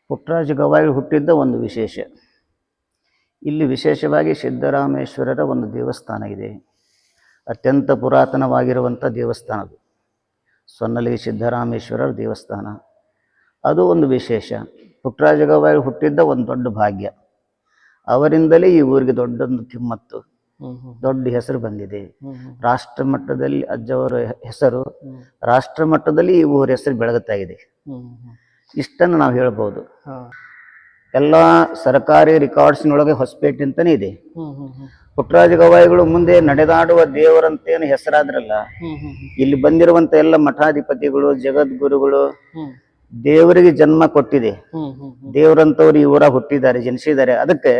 ಪುಟ್ಟರಾಜ ಗವಾಯಿ ಹುಟ್ಟಿದ್ದ ಒಂದು ವಿಶೇಷ. ಇಲ್ಲಿ ವಿಶೇಷವಾಗಿ ಸಿದ್ದರಾಮೇಶ್ವರರ ಒಂದು ದೇವಸ್ಥಾನ ಇದೆ. ಅತ್ಯಂತ ಪುರಾತನವಾಗಿರುವಂಥ ದೇವಸ್ಥಾನ ಅದು. ಸೊನ್ನಲಿ ಸಿದ್ದರಾಮೇಶ್ವರರ ದೇವಸ್ಥಾನ, ಅದು ಒಂದು ವಿಶೇಷ. ಪುಟ್ಟರಾಜ ಗವಾಯಿ ಹುಟ್ಟಿದ್ದ ಒಂದು ದೊಡ್ಡ ಭಾಗ್ಯ. ಅವರಿಂದಲೇ ಈ ಊರಿಗೆ ದೊಡ್ಡೊಂದು ಕಿಮ್ಮತ್ತು, ದೊಡ್ಡ ಹೆಸರು ಬಂದಿದೆ. ರಾಷ್ಟ್ರ ಮಟ್ಟದಲ್ಲಿ ಅಜ್ಜವರ ಹೆಸರು, ರಾಷ್ಟ್ರ ಮಟ್ಟದಲ್ಲಿ ಈ ಊರ ಹೆಸರು ಬೆಳಗುತ್ತಾ ಇದೆ. ಇಷ್ಟನ್ನು ನಾವು ಹೇಳ್ಬೋದು. ಎಲ್ಲ ಸರ್ಕಾರಿ ರೆಕಾರ್ಡ್ಸ್ನೊಳಗೆ ಹೊಸಪೇಟೆ ಅಂತಲೇ ಇದೆ. ಪುಟ್ಟರಾಜ ಗವಾಯಿಗಳು ಮುಂದೆ ನಡೆದಾಡುವ ದೇವರಂತೇನು ಹೆಸರಾದ್ರಲ್ಲ, ಇಲ್ಲಿ ಬಂದಿರುವಂತ ಎಲ್ಲ ಮಠಾಧಿಪತಿಗಳು, ಜಗದ್ಗುರುಗಳು ದೇವರಿಗೆ ಜನ್ಮ ಕೊಟ್ಟಿದೆ. ದೇವರಂತವ್ರು ಈ ಊರ ಹುಟ್ಟಿದ್ದಾರೆ, ಜನಿಸಿದ್ದಾರೆ. ಅದಕ್ಕೆ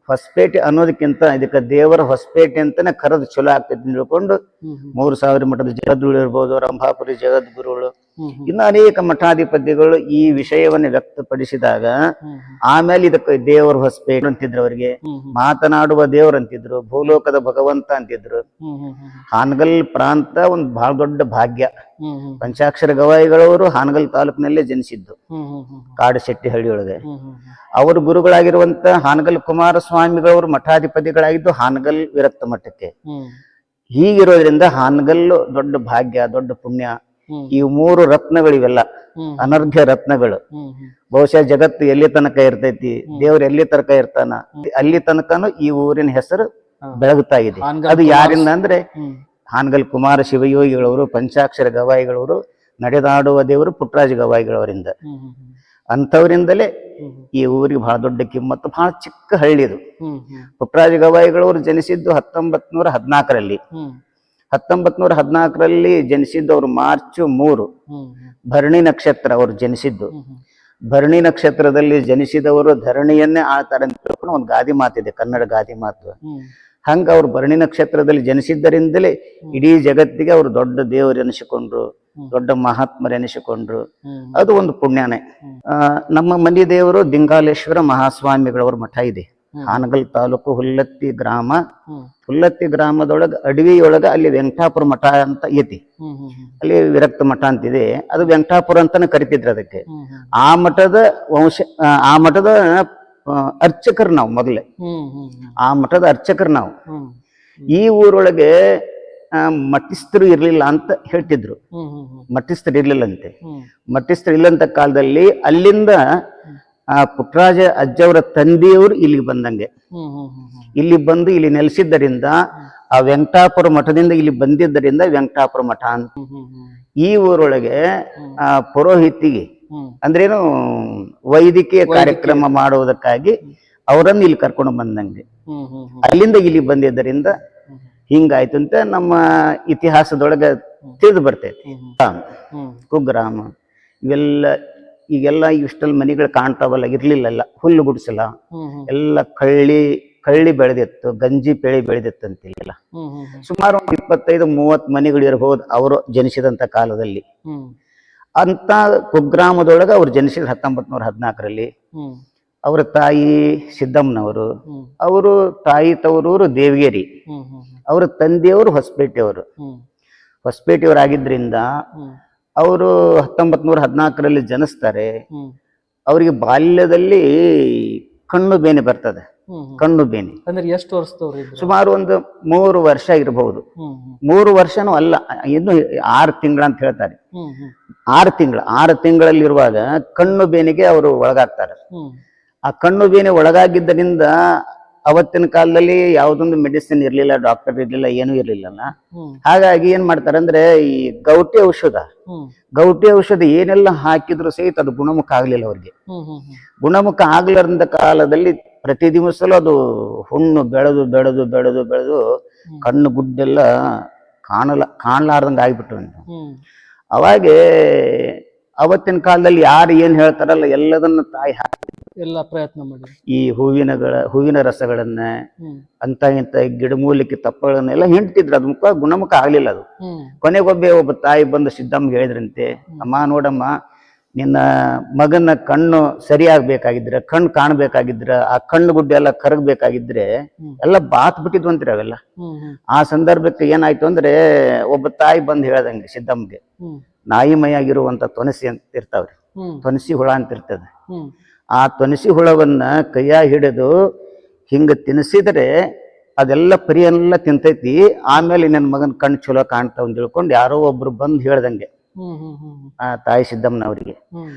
ಹೊಸಪೇಟೆ ಅನ್ನೋದಕ್ಕಿಂತ ಇದಕ್ಕೆ ದೇವರ ಹೊಸಪೇಟೆ ಅಂತಾನೆ ಕರೆದು ಚಲೋ ಆಗ್ತೈತಿ ತಿಳ್ಕೊಂಡು 3000 ಮಠದ ಜಗದ್ಗುರು ಇರ್ಬೋದು, ರಂಭಾಪುರಿ ಜಗದ್ಗುರುಗಳು, ಇನ್ನು ಅನೇಕ ಮಠಾಧಿಪತಿಗಳು ಈ ವಿಷಯವನ್ನು ವ್ಯಕ್ತಪಡಿಸಿದಾಗ ಆಮೇಲೆ ಇದಕ್ಕೆ ದೇವರ ಹೊಸಪೇಟೆ ಅಂತಿದ್ರು. ಅವರಿಗೆ ಮಾತನಾಡುವ ದೇವರು ಅಂತಿದ್ರು, ಭೂಲೋಕದ ಭಗವಂತ ಅಂತಿದ್ರು. ಹಾನಗಲ್ ಪ್ರಾಂತ ಒಂದು ಬಹಳ ದೊಡ್ಡ ಭಾಗ್ಯ. ಪಂಚಾಕ್ಷರ ಗವಾಯಿಗಳವರು ಹಾನಗಲ್ ತಾಲೂಕಿನಲ್ಲೇ ಜನಿಸಿದ್ದು, ಕಾಡಶೆಟ್ಟಿ ಹಳ್ಳಿಯೊಳಗೆ. ಅವರ ಗುರುಗಳಾಗಿರುವಂತ ಹಾನಗಲ್ ಕುಮಾರಸ್ವಾಮಿಗಳವರು ಮಠಾಧಿಪತಿಗಳಾಗಿದ್ದು ಹಾನಗಲ್ ವಿರಕ್ತ ಮಠಕ್ಕೆ. ಹೀಗಿರೋದ್ರಿಂದ ಹಾನಗಲ್ ದೊಡ್ಡ ಭಾಗ್ಯ, ದೊಡ್ಡ ಪುಣ್ಯ. ಈ 3 ರತ್ನಗಳಿವೆಲ್ಲ ಅನರ್ಘ್ಯ ರತ್ನಗಳು. ಬಹುಶಃ ಜಗತ್ತು ಎಲ್ಲಿ ತನಕ ಇರ್ತೈತಿ, ದೇವ್ರು ಎಲ್ಲಿ ತನಕ ಇರ್ತಾನ, ಅಲ್ಲಿ ತನಕನು ಈ ಊರಿನ ಹೆಸರು ಬೆಳಗುತ್ತಾ ಇದೆ. ಅದು ಯಾರಿಂದ ಅಂದ್ರೆ ಹಾನಗಲ್ ಕುಮಾರ ಶಿವಯೋಗಿಗಳವರು, ಪಂಚಾಕ್ಷರ ಗವಾಯಿಗಳವರು, ನಡೆದಾಡುವ ದೇವರು ಪುಟ್ಟರಾಜ ಗವಾಯಿಗಳವರಿಂದ. ಅಂಥವರಿಂದಲೇ ಈ ಊರಿಗೆ ಬಹಳ ದೊಡ್ಡ ಕಿಮ್ಮತ್ತು. ಬಹಳ ಚಿಕ್ಕ ಹಳ್ಳಿ ಇದು. ಪುಟ್ಟರಾಜ ಗವಾಯಿಗಳವರು ಜನಿಸಿದ್ದು 1914ರಲ್ಲಿ. 1914ರಲ್ಲಿ ಜನಿಸಿದ್ದವರು ಮಾರ್ಚ್ 3 ಭರಣಿ ನಕ್ಷತ್ರ ಅವರು ಜನಿಸಿದ್ದು. ಭರಣಿ ನಕ್ಷತ್ರದಲ್ಲಿ ಜನಿಸಿದವರು ಧರಣಿಯನ್ನೇ ಆಳ್ತಾರೆ ಅಂತ ತಿಳ್ಕೊಂಡು ಒಂದು ಗಾದಿ ಮಾತಿದೆ, ಕನ್ನಡ ಗಾದಿ ಮಾತು. ಹಂಗ ಅವ್ರು ಭರಣಿ ನಕ್ಷತ್ರದಲ್ಲಿ ಜನಿಸಿದ್ದರಿಂದಲೇ ಇಡೀ ಜಗತ್ತಿಗೆ ಅವರು ದೊಡ್ಡ ದೇವರು ಎನಿಸಿಕೊಂಡ್ರು, ದೊಡ್ಡ ಮಹಾತ್ಮರೆನಿಸಿಕೊಂಡ್ರು. ಅದು ಒಂದು ಪುಣ್ಯನೇ. ನಮ್ಮ ಮನೆ ದೇವರು ದಿಂಗಾಲೇಶ್ವರ ಮಹಾಸ್ವಾಮಿಗಳವ್ರ ಮಠ ಇದೆ. ಹಾನಗಲ್ ತಾಲೂಕು ಹುಲ್ಲತ್ತಿ ಗ್ರಾಮ. ಹುಲ್ಲತ್ತಿ ಗ್ರಾಮದೊಳಗೆ ಅಡವಿಯೊಳಗ ಅಲ್ಲಿ ವೆಂಕಟಾಪುರ ಮಠ ಅಂತ ಐತಿ. ಅಲ್ಲಿ ವಿರಕ್ತ ಮಠ ಅಂತಿದೆ. ಅದು ವೆಂಕಟಾಪುರ ಅಂತಾನೆ ಕರಿತಿದ್ರು ಅದಕ್ಕೆ. ಆ ಮಠದ ಆ ಮಠದ ಅರ್ಚಕರು ನಾವು ಮೊದಲೇ. ಆ ಮಠದ ಅರ್ಚಕರು ನಾವು. ಈ ಊರೊಳಗೆ ಮಠಸ್ಥರು ಇರ್ಲಿಲ್ಲ ಅಂತ ಹೇಳ್ತಿದ್ರು. ಮಠಸ್ಥರು ಇರ್ಲಿಲ್ಲಂತೆ. ಮಠಸ್ಥರು ಇಲ್ಲಂತ ಕಾಲದಲ್ಲಿ ಅಲ್ಲಿಂದ ಪುಟ್ಟರಾಜ ಅಜ್ಜವರ ತಂದೆಯವರು ಇಲ್ಲಿಗೆ ಬಂದಂಗೆ. ಇಲ್ಲಿ ಬಂದು ಇಲ್ಲಿ ನೆಲೆಸಿದ್ದರಿಂದ ಆ ವೆಂಕಟಾಪುರ ಮಠದಿಂದ ಇಲ್ಲಿ ಬಂದಿದ್ದರಿಂದ ವೆಂಕಟಾಪುರ ಮಠ ಅಂತ. ಈ ಊರೊಳಗೆ ಪುರೋಹಿತಿಗೆ ಅಂದ್ರೇನು ವೈದ್ಯಕೀಯ ಕಾರ್ಯಕ್ರಮ ಮಾಡುವುದಕ್ಕಾಗಿ ಅವರನ್ನು ಇಲ್ಲಿ ಕರ್ಕೊಂಡು ಬಂದಂಗೆ. ಅಲ್ಲಿಂದ ಇಲ್ಲಿ ಬಂದಿದ್ದರಿಂದ ಹಿಂಗಾಯ್ತು ಅಂತ ನಮ್ಮ ಇತಿಹಾಸದೊಳಗೆ ತಿಳಿದು ಬರ್ತೈತಿ. ಕುಗ್ರಾಮ ಇವೆಲ್ಲ ಈಗೆಲ್ಲ ಇಷ್ಟಲ್ಲಿ ಮನೆಗಳು ಕಾಣ್ತಾವಲ್ಲ, ಇರ್ಲಿಲ್ಲ. ಹುಲ್ಲು ಗುಡಿಸಲ ಎಲ್ಲ ಕಳ್ಳಿ ಬೆಳೆದಿತ್ತು, ಗಂಜಿ ಪೇಳಿ ಬೆಳೆದಿತ್ತು ಅಂತಿಲ್ಲ. ಸುಮಾರು ಒಂದು 25-30 ಮನೆಗಳು ಇರಬಹುದು ಅವರು ಜನಿಸಿದಂತ ಕಾಲದಲ್ಲಿ. ಅಂತ ಕುಗ್ರಾಮದೊಳಗೆ ಅವ್ರು ಜನಿಸಿದ 1914ರಲ್ಲಿ. ಅವರ ತಾಯಿ ಸಿದ್ದಮ್ಮನವರು, ಅವರು ತಾಯಿ ತವರೂರು ದೇವಗೇರಿ, ಅವರ ತಂದೆಯವರು ಹೊಸಪೇಟೆಯವರು. ಹೊಸಪೇಟೆಯವರಾಗಿದ್ದರಿಂದ ಅವರು 1914ರಲ್ಲಿ ಜನಿಸ್ತಾರೆ. ಅವರಿಗೆ ಬಾಲ್ಯದಲ್ಲಿ ಕಣ್ಣು ಬೇನೆ ಬರ್ತದೆ. ಕಣ್ಣು ಬೇನೆ ಅಂದ್ರೆ ಎಷ್ಟು ವರ್ಷದವ್ರು? ಸುಮಾರು ಒಂದು 3 ವರ್ಷ ಇರಬಹುದು. 3 ವರ್ಷನೂ ಅಲ್ಲ, ಇನ್ನು 6 ತಿಂಗಳ ಅಂತ ಹೇಳ್ತಾರೆ. 6 ತಿಂಗಳಲ್ಲಿರುವಾಗ ಕಣ್ಣು ಬೇನೆಗೆ ಅವರು ಒಳಗಾಗ್ತಾರೆ. ಆ ಕಣ್ಣು ಬೇನೆ ಒಳಗಾಗಿದ್ದರಿಂದ ಅವತ್ತಿನ ಕಾಲದಲ್ಲಿ ಯಾವುದೊಂದು ಮೆಡಿಸಿನ್ ಇರ್ಲಿಲ್ಲ, ಡಾಕ್ಟರ್ ಇರ್ಲಿಲ್ಲ, ಏನೂ ಇರ್ಲಿಲ್ಲ. ಹಾಗಾಗಿ ಏನ್ ಮಾಡ್ತಾರೆ ಅಂದ್ರೆ ಈ ಗೌಟಿ ಔಷಧ ಏನೆಲ್ಲ ಹಾಕಿದ್ರು ಸಹಿತ ಅದು ಗುಣಮುಖ ಆಗ್ಲಿಲ್ಲ ಅವ್ರಿಗೆ. ಗುಣಮುಖ ಆಗ್ಲಾರ್ದ ಕಾಲದಲ್ಲಿ ಪ್ರತಿ ದಿವಸಲೂ ಅದು ಹುಣ್ಣು ಬೆಳೆದು ಬೆಳೆದು ಬೆಳೆದು ಬೆಳೆದು ಕಣ್ಣು ಗುಡ್ಡೆಲ್ಲ ಕಾಣಲಾರ್ದಂಗ ಆಗ್ಬಿಟ್ಟು. ಅವಾಗೆ ಅವತ್ತಿನ ಕಾಲದಲ್ಲಿ ಯಾರು ಏನ್ ಹೇಳ್ತಾರಲ್ಲ ಎಲ್ಲದನ್ನ ತಾಯಿ ಎಲ್ಲ ಪ್ರಯತ್ನ ಮಾಡಿ ಈ ಹೂವಿನ ರಸಗಳನ್ನ ಅಂತ ಇಂತ ಗಿಡಮೂಲಿಕೆ ತಪ್ಪಗಳನ್ನೆಲ್ಲ ಹಿಂಡ್ತಿದ್ರು. ಅದು ಗುಣಮುಖ ಆಗ್ಲಿಲ್ಲ ಅದು. ಒಬ್ಬ ತಾಯಿ ಬಂದು ಸಿದ್ದಮ್ಮಗೆ ಹೇಳಿದ್ರಂತೆ, ಅಮ್ಮ ನೋಡಮ್ಮ, ನಿನ್ನ ಮಗನ ಕಣ್ಣು ಸರಿಯಾಗಬೇಕಾಗಿದ್ರೆ, ಕಣ್ಣು ಕಾಣಬೇಕಾಗಿದ್ರೆ, ಆ ಕಣ್ಣು ಗುಡ್ಡೆ ಎಲ್ಲ ಕರಗಬೇಕಾಗಿದ್ರೆ ಎಲ್ಲ ಬಾತ್ ಬಿಟ್ಟಿದ್ವಂತ್ರಿ ಅವೆಲ್ಲ. ಆ ಸಂದರ್ಭಕ್ಕೆ ಏನಾಯ್ತು ಅಂದ್ರೆ ಒಬ್ಬ ತಾಯಿ ಬಂದು ಹೇಳ್ದಂಗೆ ಸಿದ್ದಮ್ಮಗೆ, ನಾಯಿ ಮೈಯಾಗಿರುವಂತ ತೊನಸಿ ಅಂತ ಇರ್ತಾವ್ರಿ, ತೊನಸಿ ಹುಳ ಅಂತ ಇರ್ತದೆ. ಆ ತೊನಸಿ ಹುಳವನ್ನ ಕೈಯಾಗ ಹಿಡಿದು ಹಿಂಗ ತಿನ್ನಿಸಿದ್ರೆ ಅದೆಲ್ಲ ಪರಿಯೆಲ್ಲ ತಿಂತೈತಿ. ಆಮೇಲೆ ನನ್ನ ಮಗನ ಕಣ್ಣು ಚಲೋ ಕಾಣ್ತಾವ ಅಂತ ತಿಳ್ಕೊಂಡು ಯಾರೋ ಒಬ್ರು ಬಂದು ಹೇಳ್ದಂಗೆ ಆ ತಾಯಿ ಸಿದ್ದಮ್ಮನವರಿಗೆ.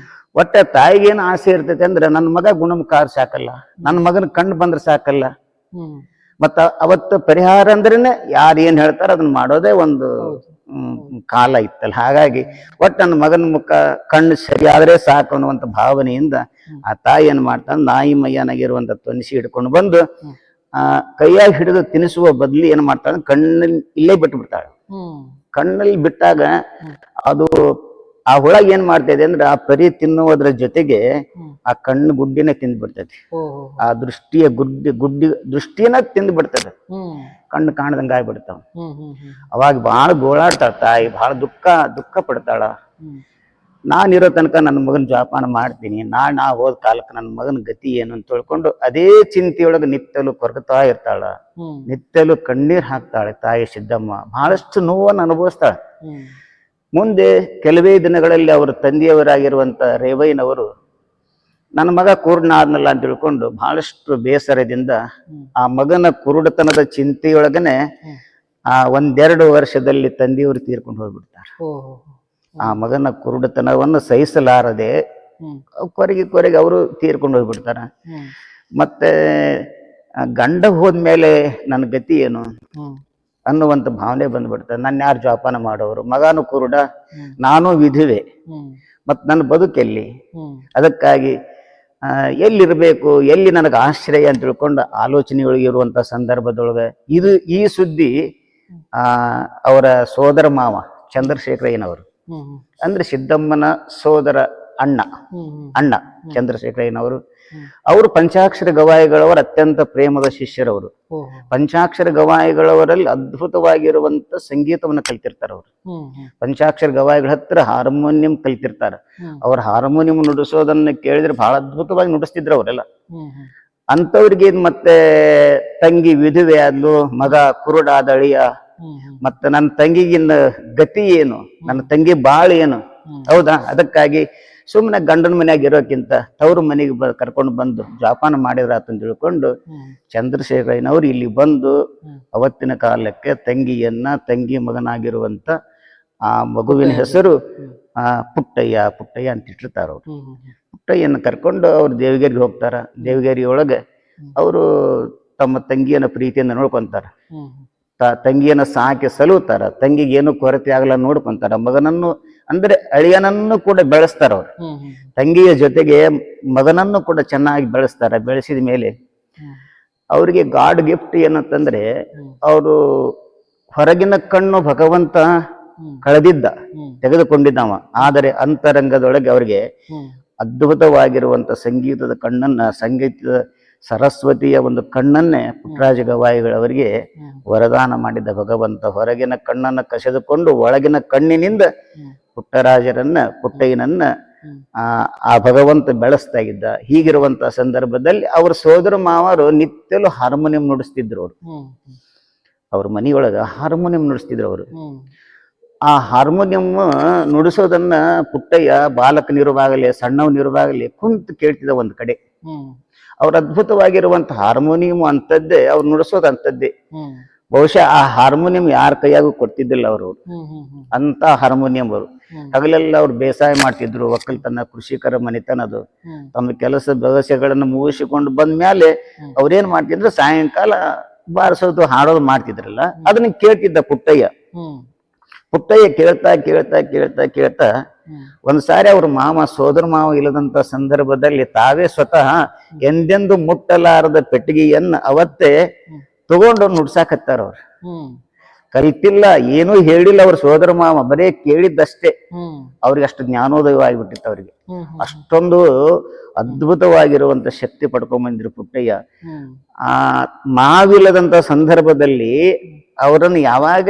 ಒಟ್ಟ ತಾಯಿಗೇನು ಆಸೆ ಇರ್ತೈತೆ ಅಂದ್ರೆ ನನ್ನ ಮಗ ಗುಣಮುಖ ಸಾಕಲ್ಲ, ನನ್ನ ಮಗನ ಕಣ್ಣು ಬಂದ್ರೆ ಸಾಕಲ್ಲ. ಮತ್ತ ಅವತ್ತು ಪರಿಹಾರ ಅಂದ್ರೇನೆ ಯಾರು ಏನ್ ಹೇಳ್ತಾರ ಅದನ್ನ ಮಾಡೋದೇ ಒಂದು ಕಾಲ ಇತ್ತಲ್ಲ. ಹಾಗಾಗಿ ಒಟ್ಟು ನನ್ನ ಮಗನ ಮುಖ ಕಣ್ಣು ಸರಿಯಾದ್ರೆ ಸಾಕು ಅನ್ನುವಂಥ ಭಾವನೆಯಿಂದ ಆ ತಾಯಿ ಏನ್ ಮಾಡ್ತಾನೆ, ನಾಯಿ ಮಯ್ಯನಾಗಿರುವಂತ ತೊನಿಸಿ ಹಿಡ್ಕೊಂಡು ಬಂದು ಕೈಯಾಗಿ ಹಿಡಿದು ತಿನ್ನಿಸುವ ಬದ್ಲಿ ಏನ್ ಮಾಡ್ತಾಳೆ, ಕಣ್ಣಲ್ಲಿ ಇಲ್ಲೇ ಬಿಟ್ಟು ಬಿಡ್ತಾಳೆ. ಕಣ್ಣಲ್ಲಿ ಬಿಟ್ಟಾಗ ಅದು ಆ ಹುಳ ಏನ್ ಮಾಡ್ತಾ ಇದೆ ಅಂದ್ರೆ ಆ ಪರಿ ತಿನ್ನುವುದ್ರ ಜೊತೆಗೆ ಆ ಕಣ್ಣು ಗುಡ್ಡಿನ ತಿಂದು ಬಿಡ್ತೈತಿ. ಆ ದೃಷ್ಟಿಯ ದೃಷ್ಟಿನ ತಿಂದು ಬಿಡ್ತದೆ, ಕಣ್ಣು ಕಾಣದಂಗ ಆಗ್ಬಿಡ್ತಾವ. ಅವಾಗ ಬಹಳ ಗೋಳಾಡ್ತಾಳ ತಾಯಿ, ಬಹಳ ದುಃಖ ಪಡ್ತಾಳ. ನಾನಿರೋ ತನಕ ನನ್ನ ಮಗನ ಜೋಪಾನ ಮಾಡ್ತೀನಿ, ನಾ ಹೋದ ಕಾಲಕ್ಕೆ ನನ್ನ ಮಗನ ಗತಿ ಏನು ಅಂತ ತಿಳ್ಕೊಂಡು ಅದೇ ಚಿಂತೆಯೊಳಗೆ ನಿತ್ತಲು ಕೊರಗ್ತಾ ಇರ್ತಾಳ. ನಿತ್ತಲು ಕಣ್ಣೀರ್ ಹಾಕ್ತಾಳೆ ತಾಯಿ ಸಿದ್ದಮ್ಮ. ಬಹಳಷ್ಟು ನೋವನ್ನು ಅನುಭವಿಸ್ತಾಳೆ. ಮುಂದೆ ಕೆಲವೇ ದಿನಗಳಲ್ಲಿ ಅವರ ತಂದೆಯವರಾಗಿರುವಂತ ರೇವಯ್ಯನವರು ನನ್ನ ಮಗ ಕುರುಡನ ಆದ್ನಲ್ಲ ಅಂತ ತಿಳ್ಕೊಂಡು ಬಹಳಷ್ಟು ಬೇಸರದಿಂದ ಆ ಮಗನ ಕುರುಡತನದ ಚಿಂತೆಯೊಳಗನೆ ಒಂದೆರಡು ವರ್ಷದಲ್ಲಿ ತಂದೆಯವರು ತೀರ್ಕೊಂಡು ಹೋಗ್ಬಿಡ್ತಾರೆ. ಆ ಮಗನ ಕುರುಡತನವನ್ನು ಸಹಿಸಲಾರದೆ ಕೊರಗಿ ಅವರು ತೀರ್ಕೊಂಡು ಹೋಗ್ಬಿಡ್ತಾರ. ಮತ್ತೆ ಗಂಡ ಹೋದ್ಮೇಲೆ ನನ್ನ ಗತಿ ಏನು ಅನ್ನುವಂಥ ಭಾವನೆ ಬಂದ್ಬಿಡ್ತಾರೆ. ನನ್ನ ಯಾರು ಜೋಪಾನ ಮಾಡೋರು, ಮಗನು ಕುರುಡ, ನಾನು ವಿಧವೆ, ಮತ್ ನನ್ನ ಬದುಕೆಲ್ಲಿ? ಅದಕ್ಕಾಗಿ ಎಲ್ಲಿರ್ಬೇಕು, ಎಲ್ಲಿ ನನಗೆ ಆಶ್ರಯ ಅಂತ ತಿಳ್ಕೊಂಡು ಆಲೋಚನೆಯೊಳಗೆ ಇರುವಂತ ಸಂದರ್ಭದೊಳಗೆ ಈ ಸುದ್ದಿ ಅವರ ಸೋದರ ಮಾವ ಚಂದ್ರಶೇಖರಯ್ಯನವರು, ಅಂದ್ರೆ ಸಿದ್ದಮ್ಮನ ಸೋದರ ಅಣ್ಣ ಚಂದ್ರಶೇಖರಯ್ಯನವರು, ಅವರು ಪಂಚಾಕ್ಷರ ಗವಾಯಿಗಳವರ ಅತ್ಯಂತ ಪ್ರೇಮದ ಶಿಷ್ಯರವರು. ಪಂಚಾಕ್ಷರ ಗವಾಯಿಗಳವರಲ್ಲಿ ಅದ್ಭುತವಾಗಿರುವಂತ ಸಂಗೀತವನ್ನು ಕಲ್ತಿರ್ತಾರೆ ಅವರು. ಪಂಚಾಕ್ಷರ ಗವಾಯಿಗಳ ಹತ್ರ ಹಾರ್ಮೋನಿಯಂ ಕಲ್ತಿರ್ತಾರೆ. ಅವ್ರ ಹಾರ್ಮೋನಿಯಂ ನುಡಿಸೋದನ್ನ ಕೇಳಿದ್ರೆ ಬಹಳ ಅದ್ಭುತವಾಗಿ ನುಡಿಸ್ತಿದ್ರು ಅವರೆಲ್ಲ. ಅಂತವ್ರಿಗೆ ಮತ್ತೆ ತಂಗಿ ವಿಧವೆ ಆದ್ಲು, ಮಗ ಕುರುಡಾದ ಅಳಿಯ, ಮತ್ತೆ ನನ್ನ ತಂಗಿಗಿನ್ನ ಗತಿ ಏನು, ನನ್ನ ತಂಗಿ ಬಾಳು ಏನು? ಹೌದಾ? ಅದಕ್ಕಾಗಿ ಸುಮ್ಮನೆ ಗಂಡನ ಮನ್ಯಾಗ ಇರೋಕ್ಕಿಂತ ತವ್ರ ಮನೆಗೆ ಕರ್ಕೊಂಡು ಬಂದು ಜೋಪಾನ ಮಾಡಿದ್ರ ಅಂತ ತಿಳ್ಕೊಂಡು ಚಂದ್ರಶೇಖರಯ್ಯನವರು ಇಲ್ಲಿ ಬಂದು ಅವತ್ತಿನ ಕಾಲಕ್ಕೆ ತಂಗಿ ಮಗನಾಗಿರುವಂತ ಆ ಮಗುವಿನ ಹೆಸರು ಪುಟ್ಟಯ್ಯ ಅಂತ ಇಟ್ಟಿರ್ತಾರ. ಅವ್ರು ಪುಟ್ಟಯ್ಯನ ಕರ್ಕೊಂಡು ಅವ್ರು ದೇವಗಿರಿಗೆ ಹೋಗ್ತಾರ. ದೇವಗಿರಿ ಒಳಗೆ ಅವರು ತಮ್ಮ ತಂಗಿಯನ್ನ ಪ್ರೀತಿಯಿಂದ ನೋಡ್ಕೊಂತಾರ. ತಂಗಿಯನ್ನ ಸಾಕಿ ಸಲುತ್ತಾರ. ತಂಗಿಗೆ ಏನು ಕೊರತೆ ಆಗಲ್ಲ ನೋಡ್ಕೊಂತಾರ. ಮಗನನ್ನು ಅಂದ್ರೆ ಅಳಿಯನನ್ನು ಕೂಡ ಬೆಳೆಸ್ತಾರ ಅವ್ರು. ತಂಗಿಯ ಜೊತೆಗೆ ಮಗನನ್ನು ಕೂಡ ಚೆನ್ನಾಗಿ ಬೆಳೆಸ್ತಾರ. ಬೆಳೆಸಿದ ಮೇಲೆ ಅವ್ರಿಗೆ ಗಾಡ್ ಗಿಫ್ಟ್ ಏನಂತಂದ್ರೆ, ಅವರು ಹೊರಗಿನ ಕಣ್ಣು ಭಗವಂತ ತೆಗೆದುಕೊಂಡಿದ್ದವ, ಆದರೆ ಅಂತರಂಗದೊಳಗೆ ಅವ್ರಿಗೆ ಅದ್ಭುತವಾಗಿರುವಂತ ಸಂಗೀತದ ಕಣ್ಣನ್ನ, ಸಂಗೀತದ ಸರಸ್ವತಿಯ ಒಂದು ಕಣ್ಣನ್ನೇ ಪುಟ್ಟರಾಜ ಗವಾಯಿಗಳವರಿಗೆ ವರದಾನ ಮಾಡಿದ್ದ ಭಗವಂತ. ಹೊರಗಿನ ಕಣ್ಣನ್ನ ಕಸೆದುಕೊಂಡು ಒಳಗಿನ ಕಣ್ಣಿನಿಂದ ಪುಟ್ಟಯ್ಯನನ್ನ ಆ ಭಗವಂತ ಬೆಳೆಸ್ತಾ ಇದ್ದ. ಹೀಗಿರುವಂತ ಸಂದರ್ಭದಲ್ಲಿ ಅವ್ರ ಸೋದರ ಮಾವರು ನಿತ್ಯಲು ಹಾರ್ಮೋನಿಯಂ ನುಡಿಸ್ತಿದ್ರು. ಅವ್ರ ಮನೆಯೊಳಗ ಹಾರ್ಮೋನಿಯಂ ನುಡಿಸ್ತಿದ್ರು ಅವರು. ಆ ಹಾರ್ಮೋನಿಯಂ ನುಡಿಸೋದನ್ನ ಪುಟ್ಟಯ್ಯ ಬಾಲಕನಿರುವಾಗಲಿ ಸಣ್ಣವನಿರುವಾಗಲಿ ಕುಂತು ಕೇಳ್ತಿದ್ದ ಒಂದ್ ಕಡೆ. ಅವ್ರ ಅದ್ಭುತವಾಗಿರುವಂತ ಹಾರ್ಮೋನಿಯಂ ಅಂತದ್ದೇ, ಅವ್ರು ನುಡಿಸೋದು ಅಂತದ್ದೇ. ಬಹುಶಃ ಆ ಹಾರ್ಮೋನಿಯಂ ಯಾರ ಕೈಯಾಗೂ ಕೊಡ್ತಿದ್ದಿಲ್ಲ ಅವರು. ಅಂತ ಹಾರ್ಮೋನಿಯಂ ಅವರು ಹಗಲೆಲ್ಲ ಅವ್ರು ಬೇಸಾಯ ಮಾಡ್ತಿದ್ರು. ಒಕ್ಕಲ್ತನ, ಕೃಷಿಕರ ಮನೆತನದು. ತಮ್ಮ ಕೆಲಸ ವ್ಯವಸ್ಥೆಗಳನ್ನು ಮುಗಿಸಿಕೊಂಡು ಬಂದ್ಮೇಲೆ ಅವ್ರೇನ್ ಮಾಡ್ತಿದ್ರು, ಸಾಯಂಕಾಲ ಬಾರಿಸೋದು ಹಾಡೋದು ಮಾಡ್ತಿದ್ರಲ್ಲ, ಅದನ್ನ ಕೇಳ್ತಿದ್ದ ಪುಟ್ಟಯ್ಯ. ಕೇಳ್ತಾ ಒಂದ್ಸಾರಿ ಅವ್ರ ಸೋದರ ಮಾವ ಇಲ್ಲದಂತ ಸಂದರ್ಭದಲ್ಲಿ ತಾವೇ ಸ್ವತಃ ಎಂದೆಂದು ಮುಟ್ಟಲಾರದ ಪೆಟ್ಟಿಗೆಯನ್ನ ಅವತ್ತೇ ತಗೊಂಡು ನುಡ್ಸಾಕತ್ತಾರ. ಅವ್ರು ಕಲಿತಿಲ್ಲ, ಏನೂ ಹೇಳಿಲ್ಲ ಅವ್ರ ಸೋದರ ಮಾವ, ಬರೇ ಕೇಳಿದ್ದಷ್ಟೇ. ಅವ್ರಿಗೆ ಅಷ್ಟು ಜ್ಞಾನೋದಯ ಆಗ್ಬಿಟ್ಟಿತ್ತು. ಅವ್ರಿಗೆ ಅಷ್ಟೊಂದು ಅದ್ಭುತವಾಗಿರುವಂತ ಶಕ್ತಿ ಪಡ್ಕೊಂಬಂದಿರು ಪುಟ್ಟಯ್ಯ. ಆ ಮಾವಿಲ್ಲದಂತ ಸಂದರ್ಭದಲ್ಲಿ ಅವರನ್ನು ಯಾವಾಗ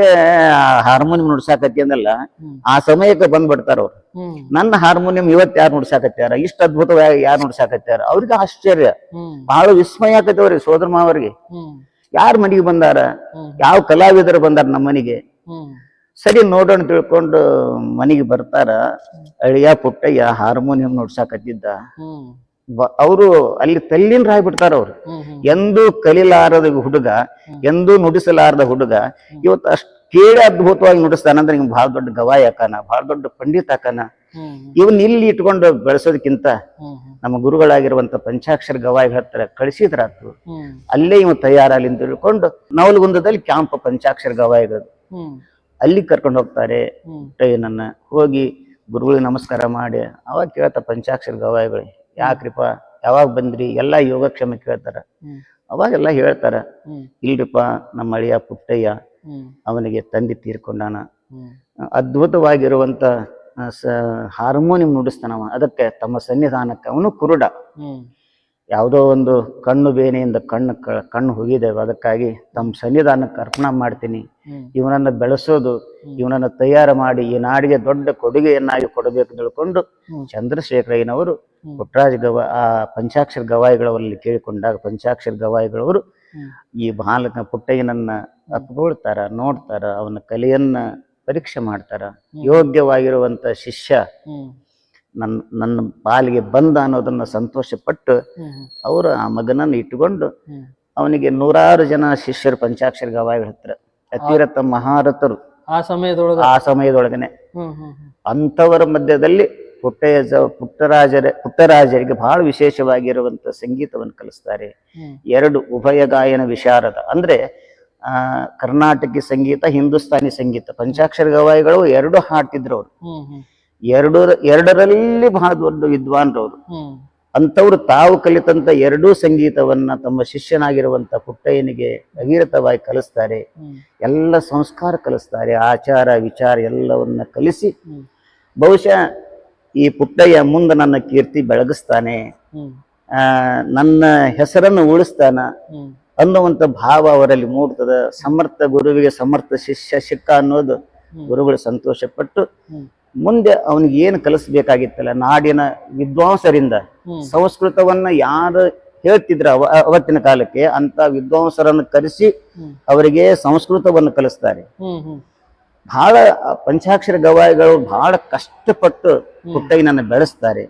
ಹಾರ್ಮೋನಿಯಂ ನುಡ್ಸಾಕತ್ತಿ ಅಂದಲ್ಲ, ಆ ಸಮಯಕ್ಕೆ ಬಂದ್ಬಿಡ್ತಾರ ಅವ್ರು. ನನ್ನ ಹಾರ್ಮೋನಿಯಂ ಇವತ್ತು ಯಾರು ನುಡ್ಸಾಕತ್ಯಾರ, ಇಷ್ಟು ಅದ್ಭುತವಾಗಿ ಯಾರು ನುಡ್ಸಾಕತ್ಯಾರ? ಅವ್ರಿಗೆ ಆಶ್ಚರ್ಯ, ಬಹಳ ವಿಸ್ಮಯ ಆಕತಿ ಅವ್ರಿಗೆ, ಸೋದರ ಮಾವರಿಗೆ. ಯಾರ ಮನೆಗೆ ಬಂದಾರ, ಯಾವ ಕಲಾವಿದರು ಬಂದಾರ ನಮ್ಮ ಮನೆಗೆ? ಸರಿ ನೋಡೋಣ ತಿಳ್ಕೊಂಡು ಮನೆಗೆ ಬರ್ತಾರ. ಅಳಿಯ ಪುಟ್ಟಯ್ಯ ಹಾರ್ಮೋನಿಯಂ ನುಡ್ಸಾಕತ್ತಿದ್ದ. ಅವರು ಅಲ್ಲಿ ತಲ್ಲೀನರಾಗ್ಬಿಡ್ತಾರ ಅವ್ರು. ಎಂದೂ ಕಲಿಲಾರದ ಹುಡುಗ, ಎಂದೂ ನುಡಿಸಲಾರದ ಹುಡುಗ ಇವತ್ತು ಅಷ್ಟು ಕೇಳಿ ಅದ್ಭುತವಾಗಿ ನುಡಿಸ್ತಾನ ಅಂದ್ರೆ ನಿಮ್ಗೆ ಬಹಳ ದೊಡ್ಡ ಗವಾಯಿ ಆಕಾನ, ಬಹಳ ದೊಡ್ಡ ಪಂಡಿತ ಆಕಾನ. ಇವನ್ ಇಲ್ಲಿ ಇಟ್ಕೊಂಡು ಬೆಳೆಸೋದಕ್ಕಿಂತ ನಮ್ಮ ಗುರುಗಳಾಗಿರುವಂತ ಪಂಚಾಕ್ಷರ ಗವಾಯಿ ಹತ್ರ ಕಳಿಸಿದ್ರಾತು, ಅಲ್ಲೇ ಇವ್ ತಯಾರಾಗಲಿ ಅಂತ ತಿಳ್ಕೊಂಡು ನವಲಗುಂದದಲ್ಲಿ ಕ್ಯಾಂಪ್ ಪಂಚಾಕ್ಷರ ಗವಾಯಿಗಳು ಅಲ್ಲಿ ಕರ್ಕೊಂಡು ಹೋಗ್ತಾರೆ. ನನ್ನ ಹೋಗಿ ಗುರುಗಳಿಗೆ ನಮಸ್ಕಾರ ಮಾಡಿ ಅವಾಗ ಕೇಳ್ತ ಪಂಚಾಕ್ಷರ ಗವಾಯಿಗಳು, ಯಾಕ್ರಿಪ್ಪ ಯಾವಾಗ ಬಂದ್ರಿ, ಎಲ್ಲಾ ಯೋಗಕ್ಷೇಮ ಕೇಳ್ತಾರ. ಅವಾಗೆಲ್ಲ ಹೇಳ್ತಾರ, ಇಲ್ರಿಪ್ಪ ನಮ್ಮ ಅಳಿಯ ಪುಟ್ಟಯ್ಯ ಅವನಿಗೆ ತಂದೆ ತೀರ್ಕೊಂಡಾನ, ಅದ್ಭುತವಾಗಿರುವಂತ ಹಾರ್ಮೋನಿಯಂ ನುಡಿಸ್ತಾನವ, ಅದಕ್ಕೆ ತಮ್ಮ ಸನ್ನಿಧಾನಕ್ಕೆ, ಅವನು ಕುರುಡ, ಯಾವುದೋ ಒಂದು ಕಣ್ಣು ಬೇನೆಯಿಂದ ಕಣ್ಣು ಹೋಗಿದ್ದೇವೆ, ಅದಕ್ಕಾಗಿ ತಮ್ಮ ಸನ್ನಿಧಾನಕ್ಕೆ ಅರ್ಪಣೆ ಮಾಡ್ತೀನಿ. ಇವನನ್ನ ಬೆಳೆಸೋದು, ಇವನನ್ನ ತಯಾರು ಮಾಡಿ ಈ ನಾಡಿಗೆ ದೊಡ್ಡ ಕೊಡುಗೆಯನ್ನಾಗಿ ಕೊಡಬೇಕು ತಿಳ್ಕೊಂಡು ಚಂದ್ರಶೇಖರಯ್ಯನವರು ಪುಟ್ಟರಾಜ ಆ ಪಂಚಾಕ್ಷರ ಗವಾಯಿಗಳವರಲ್ಲಿ ಕೇಳಿಕೊಂಡಾಗ ಪಂಚಾಕ್ಷರ ಗವಾಯಿಗಳವರು ಈ ಬಾಲಕ ಪುಟ್ಟಯ್ಯನನ್ನ ಅಪ್ಕೊಳ್ತಾರ, ನೋಡ್ತಾರ, ಅವನ ಕಲೆಯನ್ನ ಪರೀಕ್ಷೆ ಮಾಡ್ತಾರ. ಯೋಗ್ಯವಾಗಿರುವಂತ ಶಿಷ್ಯ ನನ್ನ ಪಾಲಿಗೆ ಬಂದ ಅನ್ನೋದನ್ನ ಸಂತೋಷ ಪಟ್ಟು ಅವರು ಆ ಮಗನನ್ನು ಇಟ್ಟುಕೊಂಡು ಅವನಿಗೆ 100 ಜನ ಶಿಷ್ಯರು ಪಂಚಾಕ್ಷರ ಗವಾಯಿಗಳ ಹತ್ರ ಅತಿರಥ ಮಹಾರಥರು ಆ ಸಮಯದೊಳಗನೆ. ಅಂಥವರ ಮಧ್ಯದಲ್ಲಿ ಪುಟ್ಟರಾಜರಿಗೆ ಬಹಳ ವಿಶೇಷವಾಗಿರುವಂತ ಸಂಗೀತವನ್ನು ಕಲಿಸ್ತಾರೆ. 2 ಉಭಯ ಗಾಯನ ವಿಶಾರದ, ಅಂದ್ರೆ ಕರ್ನಾಟಕಿ ಸಂಗೀತ, ಹಿಂದೂಸ್ತಾನಿ ಸಂಗೀತ. ಪಂಚಾಕ್ಷರ ಗವಾಯಿಗಳು 2 ಹಾಡ್ತಿದ್ರು ಅವ್ರು, ಎರಡರಲ್ಲಿ ಬಹಳ ದೊಡ್ಡ ವಿದ್ವಾನ್ರವ್ರು. ಅಂಥವ್ರು ತಾವು ಕಲಿತಂತ 2 ಸಂಗೀತವನ್ನ ತಮ್ಮ ಶಿಷ್ಯನಾಗಿರುವಂತ ಪುಟ್ಟಯ್ಯನಿಗೆ ಅವಿರತವಾಗಿ ಕಲಿಸ್ತಾರೆ. ಎಲ್ಲ ಸಂಸ್ಕಾರ ಕಲಿಸ್ತಾರೆ, ಆಚಾರ ವಿಚಾರ ಎಲ್ಲವನ್ನ ಕಲಿಸಿ ಬಹುಶಃ ಈ ಪುಟ್ಟಯ್ಯ ಮುಂದೆ ನನ್ನ ಕೀರ್ತಿ ಬೆಳಗಿಸ್ತಾನೆ, ನನ್ನ ಹೆಸರನ್ನು ಉಳಿಸ್ತಾನ ಅನ್ನುವಂತ ಭಾವ ಅವರಲ್ಲಿ ಮೂಡ್ತದ. ಸಮರ್ಥ ಗುರುವಿಗೆ ಸಮರ್ಥ ಶಿಷ್ಯ ಸಿಕ್ಕ ಅನ್ನೋದು ಗುರುಗಳು ಸಂತೋಷ ಪಟ್ಟು ಮುಂದೆ ಅವನಿಗೆ ಏನು ಕಲಿಸ್ಬೇಕಾಗಿತ್ತಲ್ಲ, ನಾಡಿನ ವಿದ್ವಾಂಸರಿಂದ ಸಂಸ್ಕೃತವನ್ನ ಯಾರು ಹೇಳ್ತಿದ್ರ ಅವತ್ತಿನ ಕಾಲಕ್ಕೆ ಅಂತ ವಿದ್ವಾಂಸರನ್ನು ಕರೆಸಿ ಅವರಿಗೆ ಸಂಸ್ಕೃತವನ್ನು ಕಲಿಸ್ತಾರೆ. ಬಹಳ ಪಂಚಾಕ್ಷರ ಗವಾಯಿಗಳು ಬಹಳ ಕಷ್ಟಪಟ್ಟು ಪುಟ್ಟಯ್ಯನನ್ನು ಬೆಳೆಸ್ತಾರೆ.